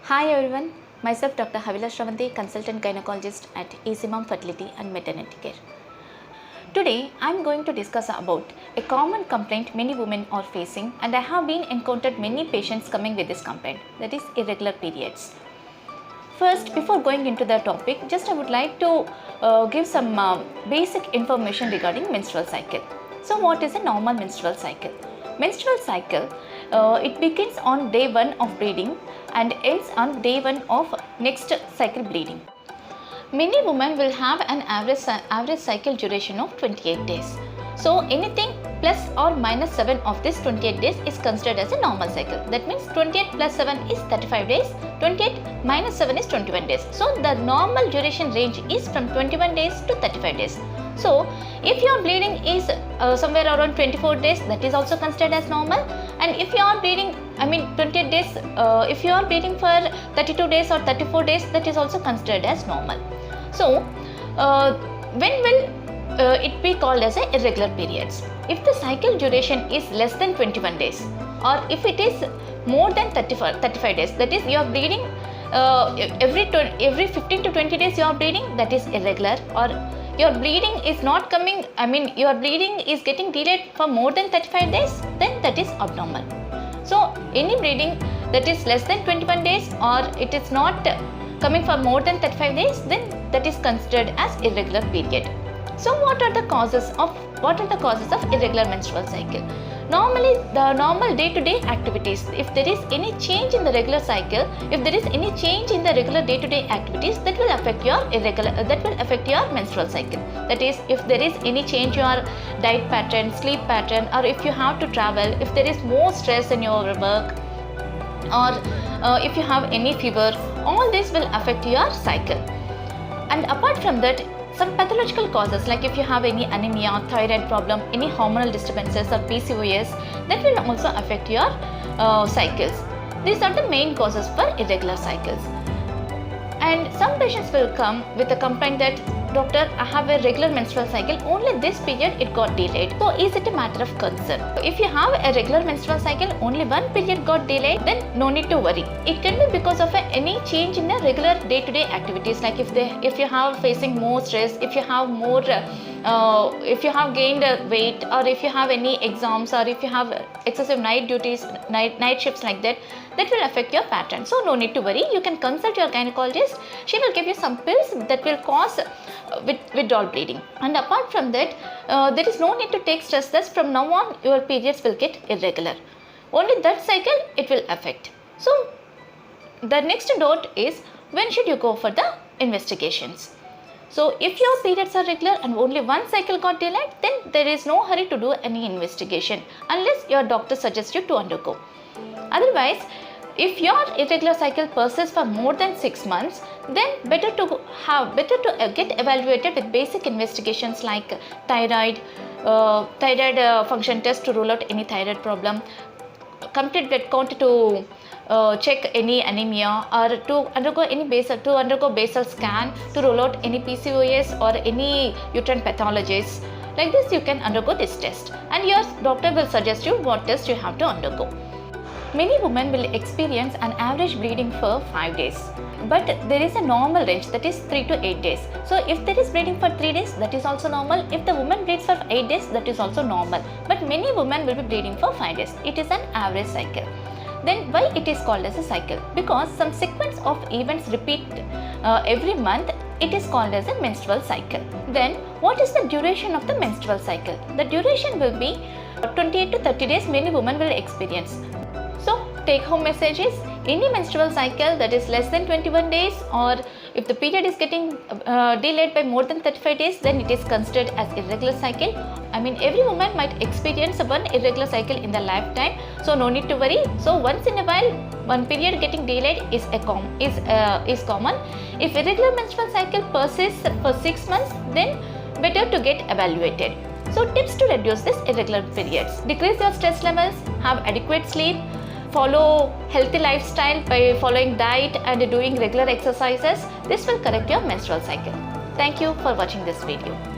Hi everyone, myself Dr. Havila Shravanti, consultant gynecologist at Easymom Fertility and Maternity Care. Today I am going to discuss about a common complaint many women are facing, and I have been encountered many patients coming with this complaint, that is irregular periods. First, before going into the topic, just I would like to give some basic information regarding menstrual cycle. So what is a normal menstrual cycle? Menstrual cycle, it begins on day 1 of bleeding and ends on day 1 of next cycle bleeding. Many women will have an average cycle duration of 28 days. So anything plus or minus 7 of this 28 days is considered as a normal cycle. That means 28 plus 7 is 35 days, 28 minus 7 is 21 days. So the normal duration range is from 21 days to 35 days. So if your bleeding is somewhere around 24 days, that is also considered as normal. And if you are bleeding 28 days, if you are bleeding for 32 days or 34 days, that is also considered as normal. So when will it be called as a irregular periods? If the cycle duration is less than 21 days, or if it is more than 35 days, that is you are bleeding every 15 to 20 days you are bleeding, that is irregular. Or your bleeding is not coming, your bleeding is getting delayed for more than 35 days, then that is abnormal. So any bleeding that is less than 21 days or it is not coming for more than 35 days, then that is considered as irregular period. So what are the causes of irregular menstrual cycle? Normally the normal day-to-day activities, if there is any change in the regular cycle, if there is any change in the regular day-to-day activities, that will affect your menstrual cycle. That is, if there is any change in your diet pattern, sleep pattern, or if you have to travel, if there is more stress in your work, or if you have any fever, all this will affect your cycle. And apart from that, some pathological causes, like if you have any anemia, thyroid problem, any hormonal disturbances or PCOS, that will also affect your cycles. These are the main causes for irregular cycles. And some patients will come with a complaint that, doctor, I have a regular menstrual cycle, only this period it got delayed. So is it a matter of concern? If you have a regular menstrual cycle, only one period got delayed, then no need to worry. It can be because of any change in the regular day-to-day activities, like if you have facing more stress, if you have more if you have gained weight, or if you have any exams, or if you have excessive night duties, night shifts like that, that will affect your pattern. So no need to worry. You can consult your gynecologist. She will give you some pills that will cause withdrawal bleeding. And apart from that, there is no need to take stress tests. From now on, your periods will get irregular. Only that cycle it will affect. So the next note is, when should you go for the investigations? So if your periods are regular and only one cycle got delayed, then there is no hurry to do any investigation unless your doctor suggests you to undergo. Otherwise, if your irregular cycle persists for more than 6 months, then better to get evaluated with basic investigations like thyroid function test to rule out any thyroid problem, complete blood count to check any anemia, or to undergo basal scan to rule out any PCOS or any uterine pathologies. Like this, you can undergo this test, and your doctor will suggest you what test you have to undergo. Many women will experience an average bleeding for 5 days, but there is a normal range, that is 3 to 8 days. So if there is bleeding for 3 days, that is also normal. If the woman bleeds for 8 days, that is also normal. But many women will be bleeding for 5 days. It is an average cycle. Then why it is called as a cycle? Because some sequence of events repeat every month, it is called as a menstrual cycle. Then what is the duration of the menstrual cycle? The duration will be 28 to 30 days many women will experience. So take home message is, any menstrual cycle that is less than 21 days, or if the period is getting delayed by more than 35 days, then it is considered as irregular cycle. Every woman might experience one irregular cycle in their lifetime, so no need to worry. So once in a while, one period getting delayed is common. If irregular menstrual cycle persists for 6 months, then better to get evaluated. So tips to reduce this irregular periods: decrease your stress levels, have adequate sleep, follow healthy lifestyle by following diet and doing regular exercises. This will correct your menstrual cycle. Thank you for watching this video.